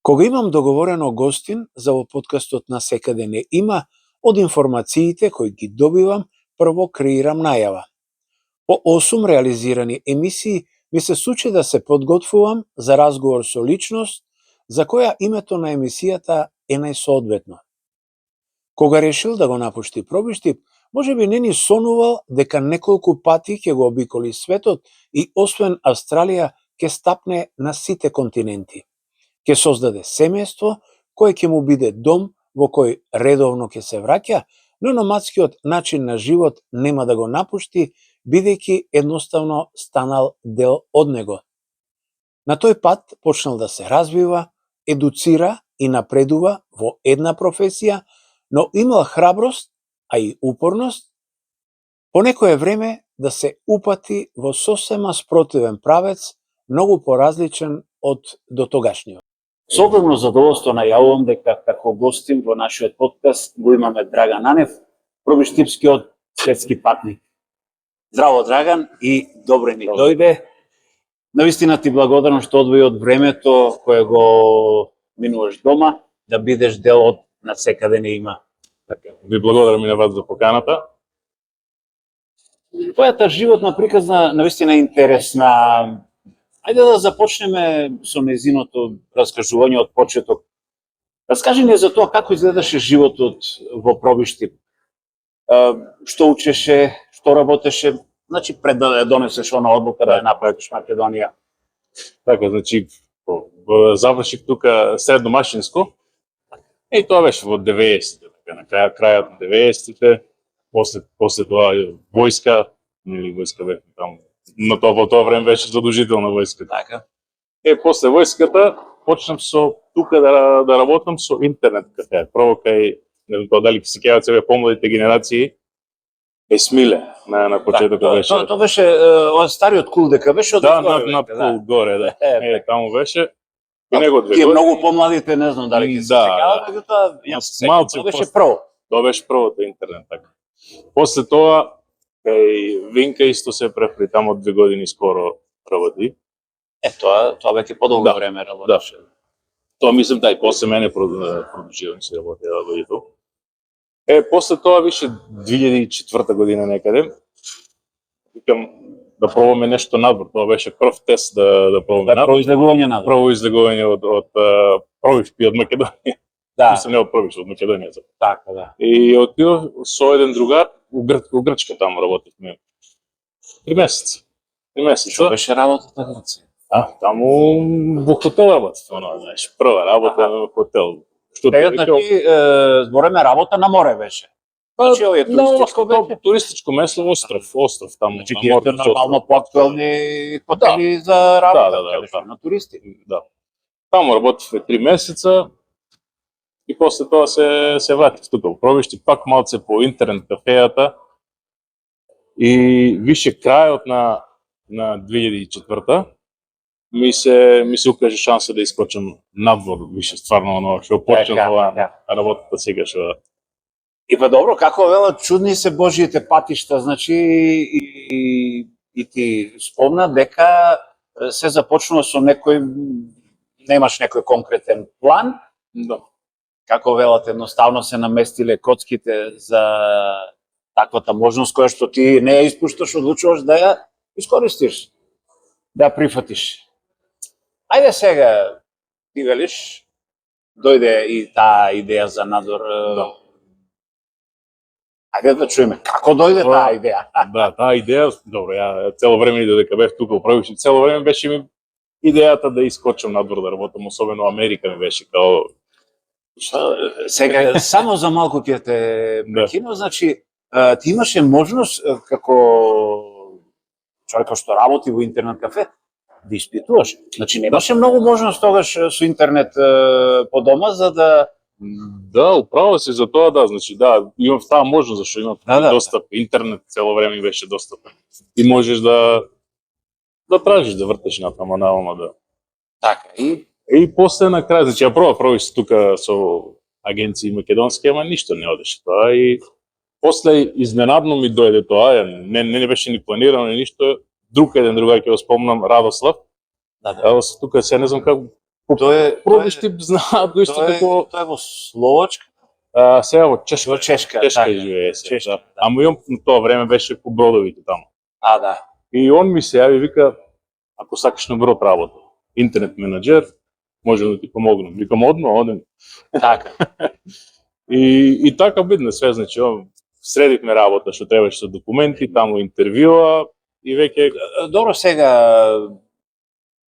Кога имам договорено гостин за во подкастот на секаде не има, од информациите кои ги добивам, прво креирам најава. По 8 реализирани емисии ми се случи да се подготвувам за разговор со личност за која името на емисијата е најсоодветно. Кога решил да го напушти Пробиштип, можеби не ни сонувал дека неколку пати ќе го обиколи светот и освен Австралија ќе стапне на сите континенти. Ќе создаде семејство кое ќе му биде дом во кој редовно ќе се враќа, но номадскиот начин на живот нема да го напушти, бидејќи едноставно станал дел од него. На тој пат почнал да се развива, едуцира и напредува во една професија, но имал храброст, а и упорност, по некое време да се упати во сосема спротивен правец, многу поразличен од дотогашниот. Со огромно задоволство најавувам дека како гостин во нашиот подкаст го имаме Драган Анев, пробиштипскиот светски патник. Здраво, Драган, и добре ни дојде. Навистина ти благодарам што одвои од времето кое го минуваш дома, да бидеш дел од На секаде не има. Така, ви благодарам и на вас за поканата. Твојата животна приказна навистина е интересна. Ајде да започнеме со незиното раскажување од почеток. Раскажи ни за тоа како изгледаше животот во Пробиштип. Што учеше, што работеше, значи пред да донесеш она одлука да ја напуштиш Македонија. Така, значи, заврших тука средно машинско. И тоа беше во 90-те, на крајот на 90-те, после тоа војска, или војска бе таму, но тоа во тоа време беше задолжителна војска. Така. После војската почнам со тука да работам со интернет кафе. Прво кај, не знам тоа дали ќе се сеќаваат себе помладите генерации, Есмиле на почетокот беше. Тоа беше стариот кул дека беше од на пол горе, да. Таму беше. И него тие многу помладите не знам дали ќе се сеќаваат, меѓутоа ја се сеќавам. Тоа беше прво. Тоа беше првото интернет, така. После тоа кај Винка исто се префри, таму 2 години скоро работи. Тоа веќе подолго време работеше. Да. Тоа мислам да и после мене продолжува се работи работито. После тоа више 2004 година некаде. Викам да пробаме нешто надвор. Тоа беше прв тест да пробаме надвор. Прво излегување надвор. Прво излегување од Пробишти од Македонија. Да. Мислам не од Пробишти, од Македонија. Така, да. И отидов со еден другар у Грчка таму работевме. 3 месеца. 3 месеца. Што беше работата на Грција? Таму во хотел работев, знаеш, прва работа во хотел. Што значи збореме работа на море беше. Значи овие туристичко беше. Туристичко место остров таму. Значи ги е нормално поактуелни хотели за работа на туристи. Да. Таму работевме 3 месеца и после тоа се вратив тука во Пробишти, пак малце по интернет кафејата. И више крајот на 2004 ми се укаже шанса да искочам надвор, више стварно оно што почнав работата сега што. И па добро, како велат, чудни се Божиите патишта, значи и ти спомна дека се започнува со некој, немаш некој конкретен план. Да. Како велат, едноставно се наместиле коцките за таквата можност која што ти не ја испушташ, одлучуваш да ја искористиш, да ја прифатиш. Ајде сега, ти велиш, дојде и таа идеја за надвор. Да. Ајде да чуеме, како дојде таа идеја? Да, таа идеја, добро, ја цело време додека бев тука во Пробишти, цело време беше ми идејата да искочам надвор да работам, особено Америка ми беше као. Сега, само за малку ќе те прекинам, значи, ти имаше можност, како човек што работи во интернет кафе, да испитуваш. Значи, немаше многу можност тогаш со интернет по дома, за да... Да, управо си за тоа, да, значи, да, имам таа можност, зашто имам достап, интернет цело време беше достапен. И можеш да тражиш, да вртеш натаму, да. Така, И после на крај, значи, ја пробав тука со агенции македонски, ама ништо не одеше тоа и после изненадно ми дојде тоа, не беше ни планирано, ни ништо. Друг еден другар ќе го спомнам, Радослав. Да. Тука се не знам како Пробишти знаат го исто како Тоа е во Словачка. сега во Чешка. Во Чешка, Чешка така. живее се. Чешка, Да. Ама и он на тоа време беше по бродовите таму. Да. И он ми се јави, вика, ако сакаш на брод работа, интернет менаџер, можем да ти помогнем. Викам, одем. Така. И така бидне све, значи, средихме работа што требаше со документи, таму интервјуа и веќе Добро, сега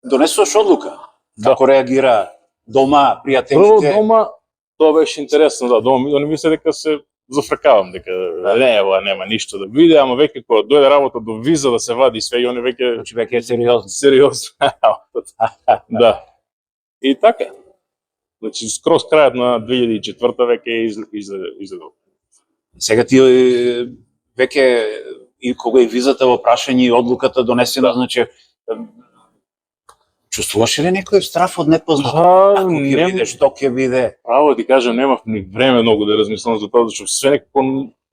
донесуваш одлука. Како реагира дома, прво пријателите? дома тоа беше интересно, да, дома они мисле дека се зафркавам, дека не, ова нема ништо да биде, ама веќе кога дојде работа до виза да се вади све и они веќе Значи веќе е сериозно. сериозно да. И така. Значи скроз крајот на 2004 веќе излегол. Сега ти веќе и кога и визата во прашање и одлуката донесена, значи чувствуваше ли некој страф од непознато? Како ќе биде, што ќе биде? Право ти кажам, немав ни време многу да размислам за тоа, зашто све некако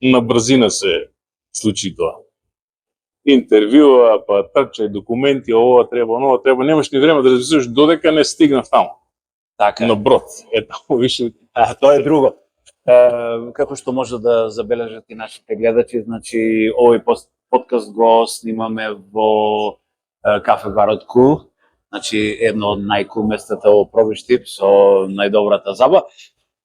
на брзина се случи тоа. Интервјуа, па трчај документи, ова треба, онова треба, немаш ни време да размислиш додека не стигнав таму. Така. На брод. Таму више. Тоа е друго. Како што може да забележат и нашите гледачи, значи овој подкаст го снимаме во кафе барот Кул, значи едно од најкул местата во Пробиштип со најдобрата заба.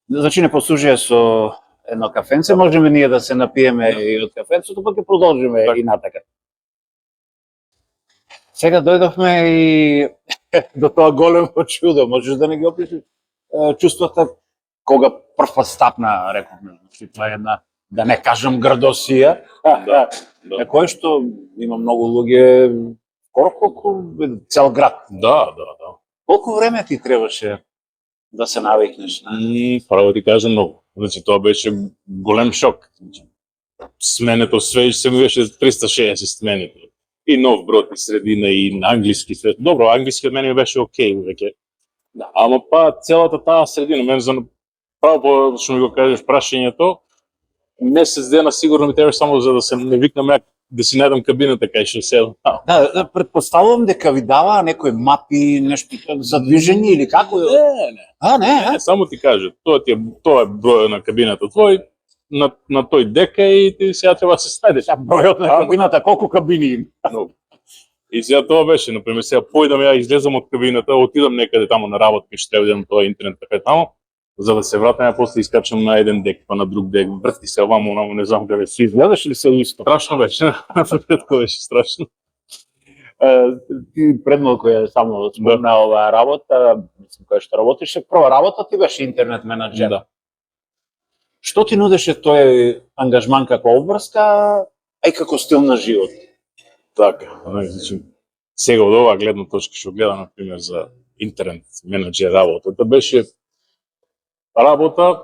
Значи не послужија со едно кафенце, можеме ние да се напиеме и од кафенцето, па ќе продолжиме и натака. Сега дојдовме и до тоа големо чудо, можеш да не ги опишеш чувствата кога прв пат стапна, рековме, значи тоа е една, да не кажам градосија, Да. кој што има многу луѓе, колку цел град. Да. Колку време ти требаше да се навикнеш на? Право ти кажам многу. Значи тоа беше голем шок. Сменето све се беше 360 сменето. И нов брод и средина и на англиски све. Добро, англиски од мене беше окей веќе. Да, ама па целата таа средина, мене за право што ми го кажеш прашањето, месец дена сигурно ми требаше само за да се не викнам да си најдам кабината кај што седам. Да, предпоставувам дека ви дава некои мапи, нешто за движење или како? Не. Не. Само ти кажа, тоа е бројот на кабината твој, на тој дека и ти сега треба да се снајдеш. Бројот на кабината, колку кабини има? И сега тоа беше, например, сега појдам ја излезам од кабината, отидам некаде таму на работа, што треба да идам тоа интернет кафе таму, за да се вратам, ја после искачам на еден дек, па на друг дек, врти се оваму, онаму, не знам каде си изгледаш или се исто. Страшно беше, на почетку беше страшно. Ти пред малку ја само спомна оваа работа, која што работеше, прва работа ти беше интернет менаџер. Да. Што ти нудеше тој ангажман како обврска, а и како стил на живот? Така, значи, сега од оваа гледна точка што гледам, например, за интернет менаџер работата, беше работа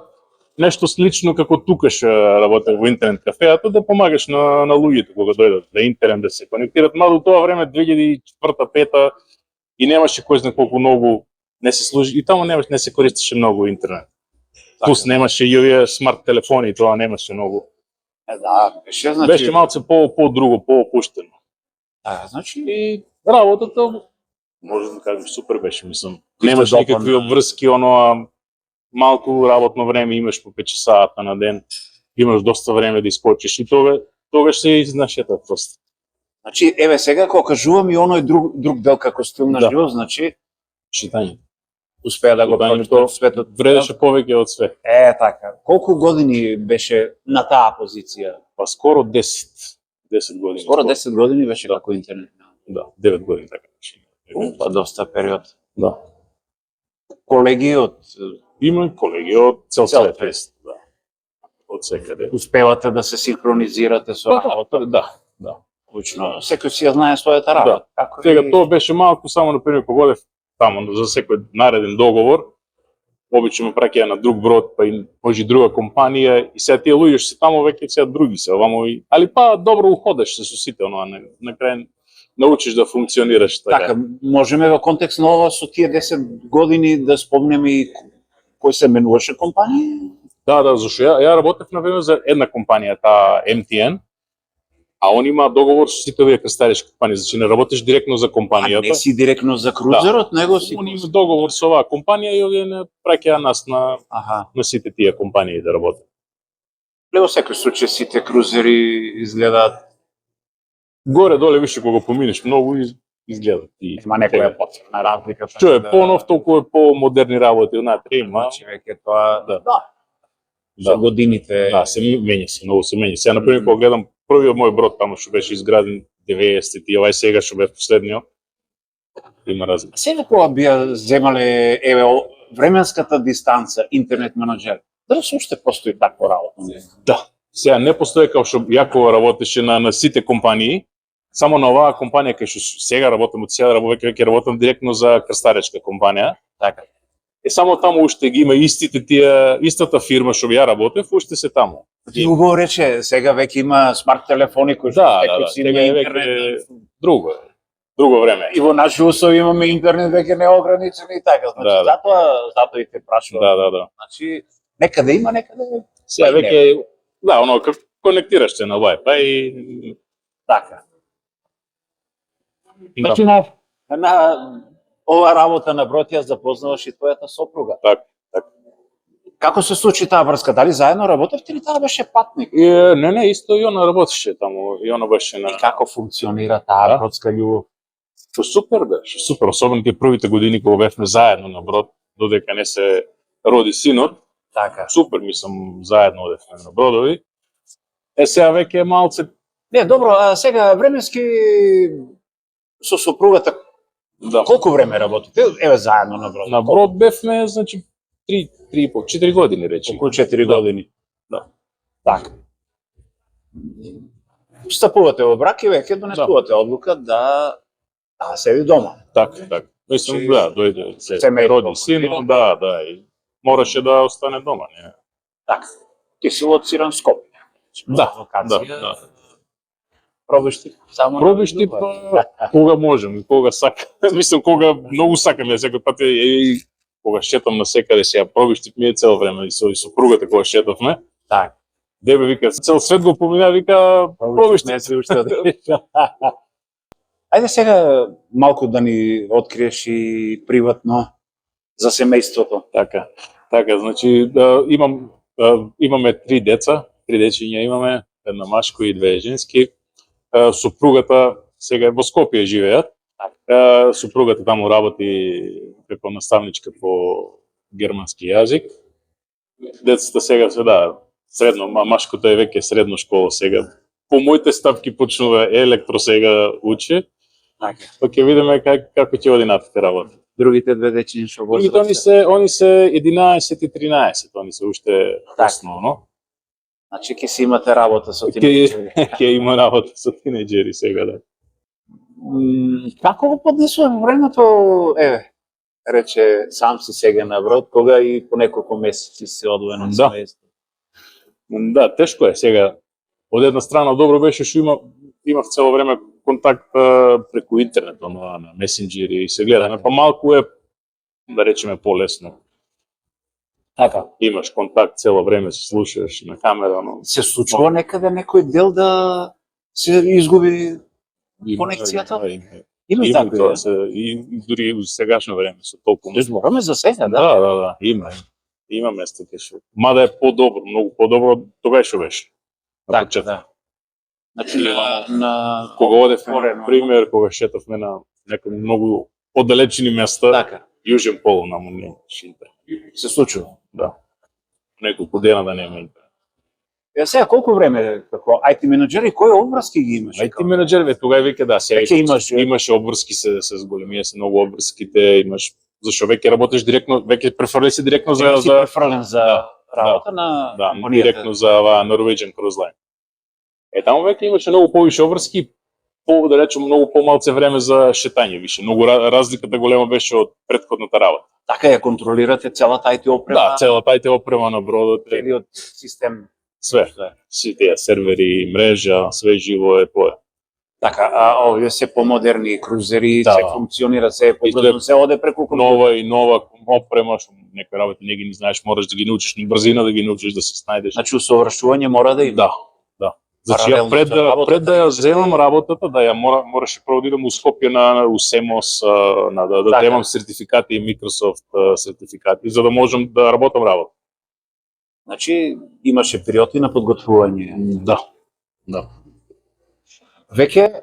нешто слично како тука што работев во интернет кафеата, да помагаш на луѓето кога дојдат да интернет да се конектират. Мада во тоа време 2004-2005 и немаше кој знае колку многу не се служи и таму не се користеше многу интернет. Плюс немаше и овие смарт телефони, тоа немаше многу. Да, Беше малце по-друго, по-опуштено. Значи и работата може да кажем супер беше, мислам. Немаше никакви обврски, оноа малку работно време имаш по 5 часата на ден, имаш доста време да искочиш и тогаш се изнашета просто. Значи, еве сега кога кажувам и оној друг дел како стил на живот, значи читање. Успеа да го прочитам светот. Вредеше повеќе од све. Така. Колку години беше на таа позиција? Па скоро 10 години. Скоро 10 години беше како интернет. Да, 9 години така. Па доста период. Да. Колеги од Има колеги од цел свет. Да. Од секаде. Успевате да се синхронизирате со работа? Да. Одлично. Секој си ја знае својата работа. Да. Сега тоа беше малку само например кога одев таму за секој нареден договор, обично ме праќаја на друг брод, па и може друга компанија и сега тие луѓе што се таму веќе сега други се, овамо и али па добро уходеш се со сите, на крај научиш да функционираш така. Можеме во контекст на ова со тие 10 години да спомнеме и кој се менуваше компанија? Да, зашто ја работев на време за една компанија, таа MTN, А он има договор со сите овие крстаришки компании, значи не работиш директно за А компанијата. не си директно за крузерот, него си... Он има договор со оваа компанија и овие не праќаат нас Аха. на сите тие компании да работат. Во секој случај сите крузери изгледаат... Горе-доле више кога поминеш многу изгледат. Има некоја потrebна разлика. Што е понов, толку е по-модерни работи внатре има. Значи веќе тоа... Да. Со Да. годините... Да, се менја се, многу се менја. Сега, например, кога гледам првиот мој брод таму што беше изграден 90-ти, овај сега што бе последниот, има разлика. Сега кога бија земале временската дистанца интернет менаџер, дали се уште постои таква работа? Да. Сега не постои како што јако работеше на сите компании, само на оваа компанија кај што сега работам, од сега веќе работам директно за крстаречка компанија. Така. Само таму уште ги има истата фирма што ја работев, уште се таму. Ти убаво рече, сега веќе има смарт телефони кои што Да, си сега има е интернет. веќе друго време. И во наши услови имаме интернет веќе неограничен и така. Значи, Да. затоа и те прашувам. Да. Значи, некаде има, некаде... Сега веќе оно како конектираш се на Wi-Fi и Така. Значи, на ова работа на брод ја запознаваш и твојата сопруга. така. Како се случи таа врска? Дали заедно работевте или таа беше патник? Не, исто и она работеше таму, и она беше на... И како функционира таа Да. бродска љубов? Супер беше, супер, особено тие првите години кога бевме заедно на брод, додека не се роди синот, Така. супер, мислам, заедно одевме на бродови. Сега веќе е малце... Не, добро, а сега временски со сопругата Да. колку време работите? Еве заедно на брод. На брод бевме, значи, 4 години, речи. Околу 4 Да. години. Да. Така. Встапувате во брак и веќе донесувате одлука да седи дома. Така. Мислам, Значи, да, дојде, се семејство, роди син, да, и мораше да остане дома, не. Така. Ти си лоциран в Скопје. Да, Локација. да. Пробиш ти само Пробиш ти кога можем, кога сакам. Мислам, кога многу сакам, ја секој пат кога шетам на секаде, сега пробиш ти ми е цело време и со сопругата кога шетавме. Така. Дебе вика, цел свет го помина, вика, пробиш ти. Не се уште Ајде сега малку да ни откриеш и приватно за семејството. Така, значи имаме 3 деца, 3 дечиња имаме, една машко и 2 женски. Сопругата сега во Скопје живеат. Сопругата таму работи како наставничка по германски јазик. Децата сега се средно, машкото е веќе средно школа сега. По моите стапки почнува електро сега учи. Така. Па ќе видиме како ќе оди натаму работа. Другите две дечиња што И они се 11 и 13, они се уште основно. Значи ќе си имате работа со Ќе има работа со тинеџери сега, да. Како го поднесува времето, еве, рече сам си сега на брод, кога и по неколку месеци си одвоен од Да. семејство. Да, тешко е сега. Од една страна добро беше што имав цело време контакт преку интернет, на месенџери и се гледаме, па малку е, да речеме, полесно. Така. Имаш контакт цело време, се слушаш на камера, но Се случува некаде некој дел да се изгуби конекцијата? Има Има такви. тоа и дури во сегашно време со толку. Збораме за сега, да? Да, има места кај што. Мада е подобро, многу подобро тогаш што беше. На Така, почеток. да. Значи на Кога одевме, отворено. на пример, кога шетавме на некои многу оддалечени места, Така. Јужен пол наму не шинте. Се случува. Да. Неколку дена да нема интернет. Сега колку време како IT менаџер и кои обврски ги имаш? IT менаџер тога веќе сега Веќе имаш обврски се зголемија се многу обврските, имаш зашо веќе работиш директно, веќе префрле си директно си префрлен за работа на компанијата. директно за Norwegian Cruise Line. Таму веќе имаше многу повише обврски, да речем многу помалце време за шетање више. Многу разликата голема беше од претходната работа. Така ја контролирате целата IT опрема. Да, целата IT опрема на бродот, целиот систем. све. Сите тие сервери, мрежа, све живо е тоа. Така, а овие се помодерни крузери, се функционира, се е побрзо, се оде преку нова опрема, што некои работи не знаеш, мораш да ги научиш на брзина, да ги научиш да се снајдеш. Значи усовршување мора да има. Да. Значи, Паралелно пред, со работата пред да ја ти земам работата, да ја мораше прво да идам у Скопје на УСЕМОС, да Така. темам сертификати и Microsoft сертификати, за да можам да работам работа. Значи имаше период и на подготвување. Да, да. Веќе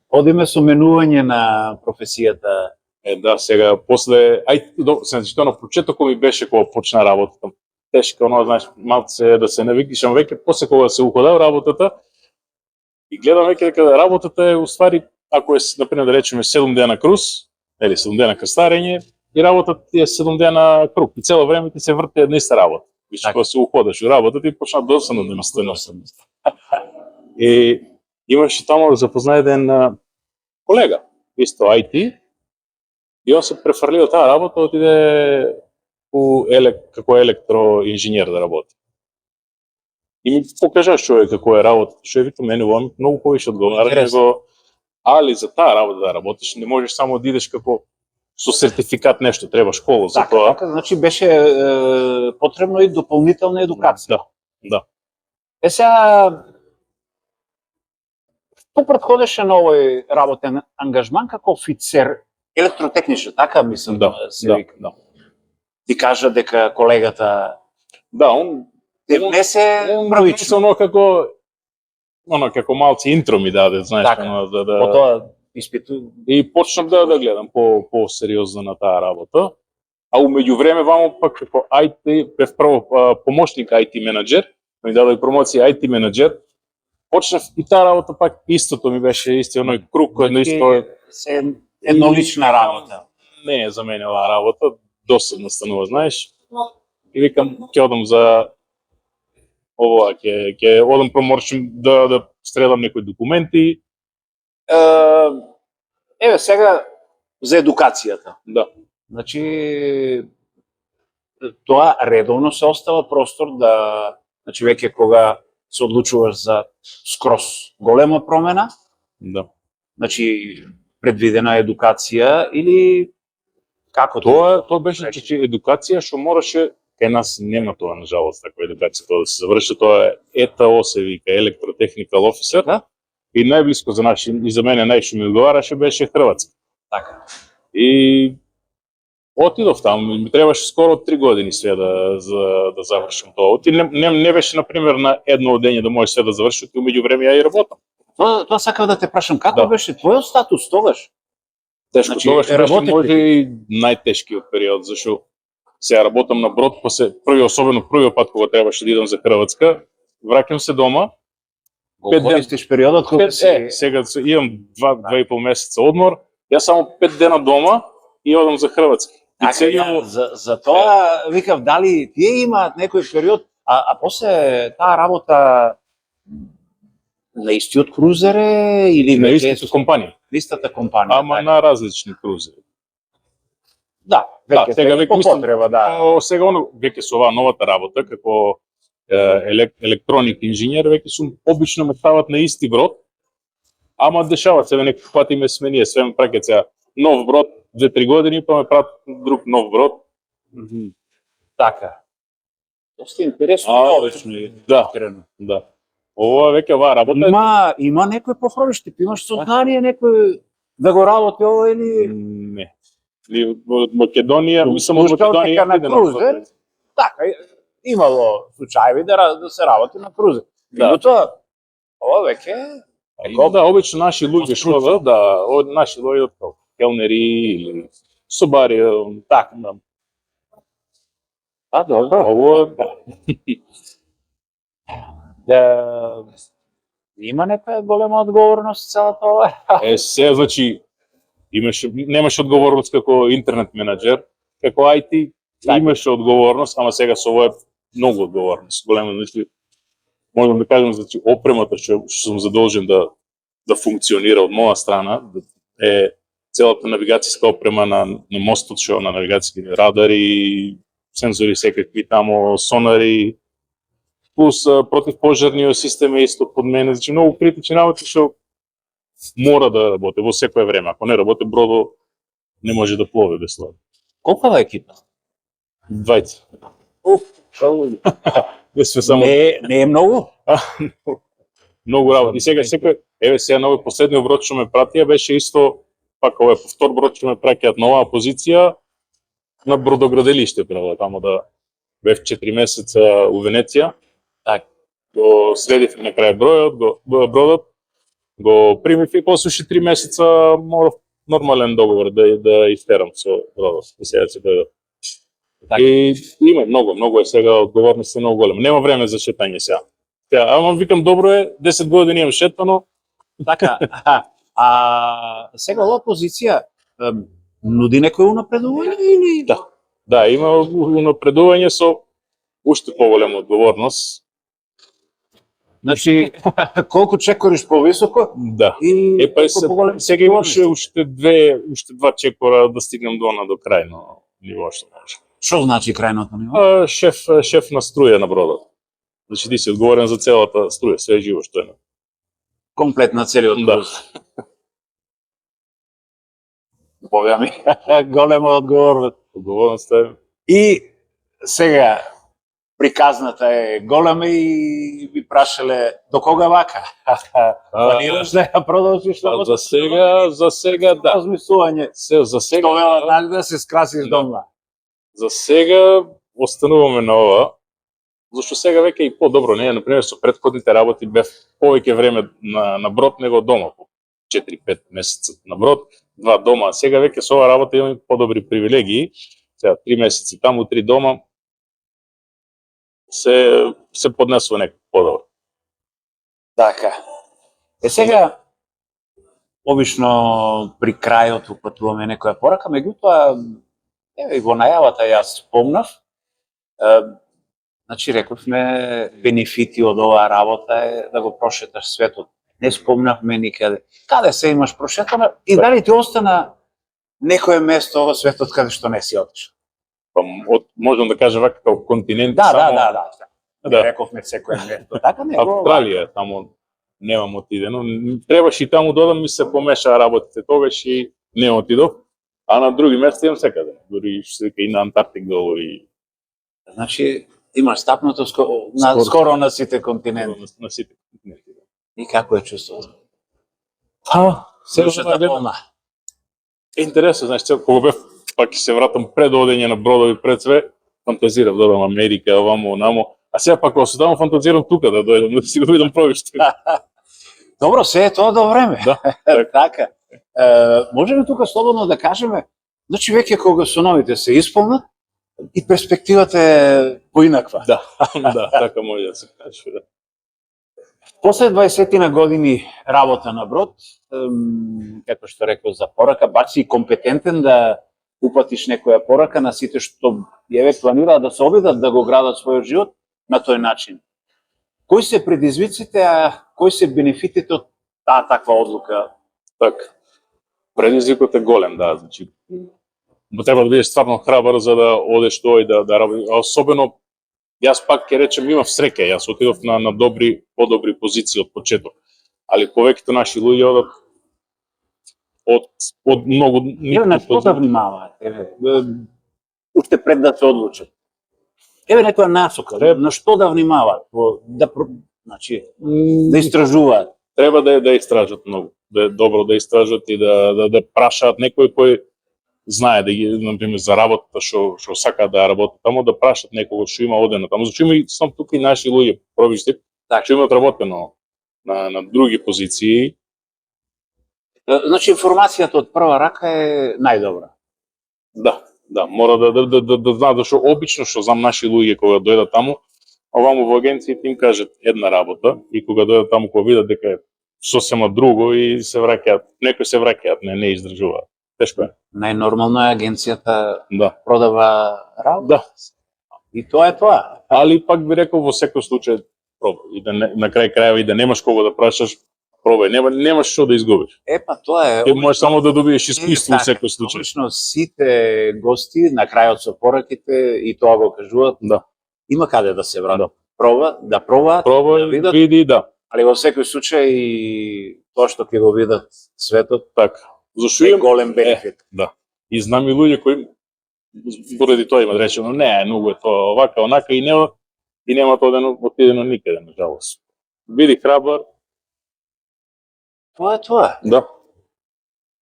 одиме со менување на професијата. Да, сега, после, значи, тоа на почетокот ми беше кога почна работата. Тешко, знаеш, малце да се навикнеш, ама веќе после кога се уходав работата и гледам веќе дека работата е уствари, ако е, например, да речеме 7 дена круз, или 7 дена крстарење, и работата ти е 7 дена круг. И цело време ти се врти една иста работа. Виж, кога се уходаш у работата и почна досадно да ми стане. И имаше таму да запознае еден колега, исто IT, и он се префрлил таа работа, отиде како електроинженер да работи. И ми покажа човек како е работа. Што викам, мене во многу повеќе одговара него, али за таа работа да работиш, не можеш само да идеш како со сертификат нешто, треба школа за тоа. Така, значи беше потребно и дополнителна едукација. Да. Сега, што претходеше на овој работен ангажман како офицер, електротехничар, така мислам се вика. Да. Ти кажа дека колегата Он те внесе првично. Оно како малци интро ми даде, знаеш, Така. да Потоа испиту и почнав да гледам по-сериозно на таа работа. А умеѓу време вамо пак како IT, бев прво помошник IT менаџер, ми даде промоција IT менаџер. Почнав и таа работа пак истото ми беше исти оној круг, едно исто се еднолична работа. Не е за мене оваа работа, досадно станува, знаеш. И викам, ќе одам за ова, ќе одам проморшим да стредам некои документи. Еве сега за едукацијата. Да. Значи тоа редовно се остава простор да, значи веќе кога се одлучуваш за скроз голема промена, Да. значи предвидена едукација или како Тоа беше че едукација што мораше, кај нас нема тоа на жалост таква едукација тоа да се заврши, тоа е ЕТО се вика Electrotechnical Officer. Да? И најблиско за нас и за мене најшто ми одговараше беше Хрватска. Така. И отидов таму, ми требаше скоро 3 години све да завршам тоа. Не беше на пример на едно одење да можеш све да завршиш, и меѓу време ја и работам. Тоа сакав да те прашам, како Да. беше твојот статус тогаш? Тешко, Значи, тогаш беше работите може и најтешкиот период, зашто сега работам на брод, особено првиот пат кога требаше да идам за Хрватска, враќам се дома. Го користиш периодот кога си... Сега имам 2,5 месеца одмор, јас само 5 дена дома и одам за Хрватска. За тоа викав дали тие имаат некој период, а после таа работа на истиот крузер или на истата компанија. Истата компанија. Ама така. на различни крузери. Да, веќе сега по потреба, да. Сега веќе со оваа новата работа како електроник инженер, веќе сум обично ме стават на исти брод, ама дешава се некои пати ме сменија, све ме праќаат сега нов брод 2-3 години, па ме пратат друг нов брод. Така. Доста интересно, обично е. Да. Ова веќе оваа работа Има некој пофробишти, имаш сознание некој да го работи ова или не. Од Македонија, мислам од Македонија на крузер. Така, имало случаи да се работи на крузер. Меѓутоа, ова веќе да, обично наши луѓе што наши луѓе од келнери или собари, така, да. Добро. Ово Има некоја голема одговорност целата ова? се, значи, немаше одговорност како интернет менаџер, како IT, имаше одговорност, ама сега со ова е многу одговорност. Голема, значи, можам да кажам, значи, опремата што сум задолжен да функционира од моја страна, е целата навигацијска опрема на мостот, што на навигацијски радари, сензори секакви тамо, сонари, плюс противпожарниот систем е исто под мене, значи многу критични работи што мора да работи во секое време. Ако не работи, бродо не може да плови без тоа. Колку е екипа? 20. Не сме само Не е многу. многу работи. И сега сега на овој последниот брод што ме пратија беше исто пак овој повтор брод што ме праќаат на оваа позиција на бродограделиште право таму да бев 4 месеца у Венеција. Так. Го следив на крај бродот, го примив и после 3 месеца морав нормален договор да истерам со бродот. И сега се дојдов. Така. И има многу е сега одговорност е многу голема. Нема време за шетање сега. Ама викам добро е, 10 години имам шетано. Така. Сега оваа позиција нуди некој унапредување или? Да, има унапредување со уште поголема одговорност. Значи, колку чекориш повисоко Да. и Сега имаше уште два чекора да стигнем до крајно ниво што може. Што значи крајното ниво? Шеф на струја на бродот. Значи ти си одговорен за целата струја, све живо што е. Комплет на целиот Да. круз. Бога ми, голема одговорност. Одговорноста е. И сега приказната е голема и ви прашале до кога вака? Планираш да ја продолжиш За сега да. Размислување. За сега Што велат нали да се скрасиш дома? За сега остануваме на ова, зашто сега веќе и по-добро не е, например со претходните работи бев повеќе време на брод него дома, по 4-5 месеца на брод, 2 дома, а сега веќе со оваа работа имаме по-добри привилегии, сега 3 месеци таму, 3 дома, се поднесува некако по-добро. Така. Сега, обично при крајот упатуваме некоја порака, меѓутоа, и во најавата јас спомнав, значи рековме бенефити од оваа работа е да го прошеташ светот. Не спомнавме никаде. Каде се имаш прошетано и дали ти остана некое место во светот каде што не си отишол? Можам да кажам вака како континент. Да. Не рековме секој место. Така не. Австралија, таму немам отидено. Требаше и таму додам, ми се помеша работите тогаш и не отидов. А на други места имам секаде. Дори и на Антарктик долу и... Значи, имаш стапнато скоро на сите континенти. На сите континенти. И како е чувството? Сега интересно, знаеш, кога бев, пак ќе се вратам пред одење на бродови, пред све, фантазирав да одам Америка, овамо, онамо. А сега пак кога се давам фантазирам тука да дојдам, да си го видам провиште. Добро, се е тоа до време. Да, така. Можеме тука слободно да кажеме, значи веќе кога соновите се исполнат и перспективата е поинаква. Да, така може да се каже. Да. После 20 на години работа на брод, како што реков за порака, баш си компетентен да упатиш некоја порака на сите што јеве планираат да се обидат да го градат својот живот на тој начин. Кои се предизвиците, а кои се бенефитите од таа таква одлука? Така. Предизвикот е голем, да, значи треба да бидеш стварно храбар за да одеш тој да работиш. Особено јас пак ќе речем имав среќа, јас отидов на подобри позиции од почеток. Али повеќето наши луѓе одат од многу Еве на што да внимаваат, уште пред да се одлучат. Еве некоја насока, на што да внимаваат, значи да истражуваат. Треба да истражат многу, да е добро да истражат и да прашаат некој кој знае да ги, например, за работата што сакаат да работат таму, да прашат некого што има одено таму. Зашто има и сам тука и наши луѓе пробишти, што имаат работено на други позиции. Значи информацијата од прва рака е најдобра. Да, мора да знаат, зашто обично што знам наши луѓе кога дојдат таму, оваму во агенцијите им кажат една работа и кога дојдат таму кога видат дека е сосема друго и се враќаат, некои се враќаат, не издржуваат. Тешко е. Најнормално е агенцијата да продава работа. Да. И тоа е тоа. Али пак би рекол во секој случај пробај и да на крај крајава и да немаш кого да прашаш, пробај, немаш што да изгубиш. Па тоа е. Ти можеш само да добиеш искуство во секој случај. Обично сите гости на крајот со пораките и тоа го кажуваат. Да. Има каде да се вратат. Да пробаат, да видат. Види, да. Али во секој случај тоа што ќе го видат светот, така. Зашто е голем бенефит. Да. И знам и луѓе кои поради тоа имат речено, не, многу е тоа овака, онака и не, и нема отидено никаде, на жалост. Биди храбар, Тоа е тоа. да,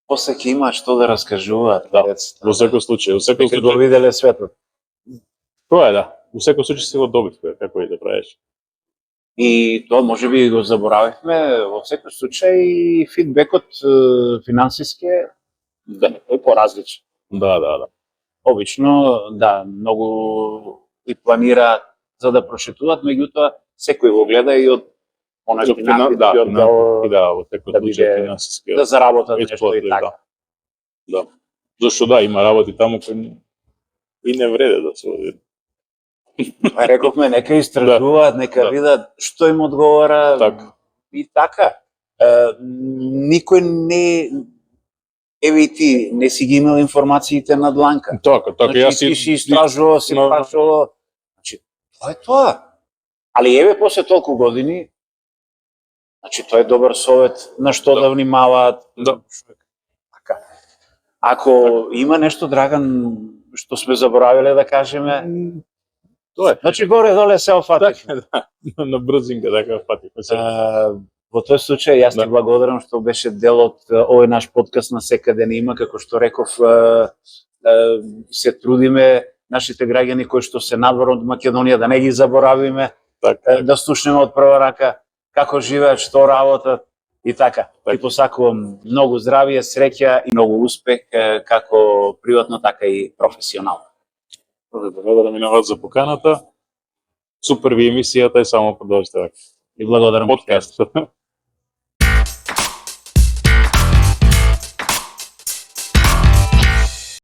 После ќе има што да раскажуваат Да, децата. во секој случај, во секој Дека го случај, виделе светот. тоа е, да. Во секој случај си го добив, како и да правиш. И тоа може би го заборавивме, во секој случај фидбекот финансиски е поразличен. Да. Обично, да, многу и планира за да прошетуваат, меѓутоа секој го гледа и од оној финансиски оддел да, во секој да случај биде- финансиски. да заработат Веќе нешто и после, така. Да. Зашто да, има работи таму кои и не вреде да се оди. Па рековме, нека истражуваат, нека Да. видат што им одговара Така. и така. Никој не еве и ти не си ги имал информациите на дланка. Така, Значи, јас ти си истражувал, си но- прашувал. Значи, тоа е тоа. Али еве после толку години, значи тоа е добар совет на што Да. да внимаваат. Да. Така. Ако има нешто, Драган, што сме заборавиле да кажеме, Тоа е. значи горе-доле се офатив. Така, да. На брзинка така фативме се. Во тој случај, јас ти Да. благодарам што беше дел од овој наш подкаст на секаде не има, како што реков, се трудиме нашите граѓани кои што се надвор од Македонија да не ги заборавиме, Така. да слушнеме од прва рака како живеат, што работат и така. Така. И посакувам многу здравие, среќа и многу успех како приватно, така и професионално. Благодарам и на вас за поканата. Супер ви емисијата и само продолжите така. И благодарам. Подкаст.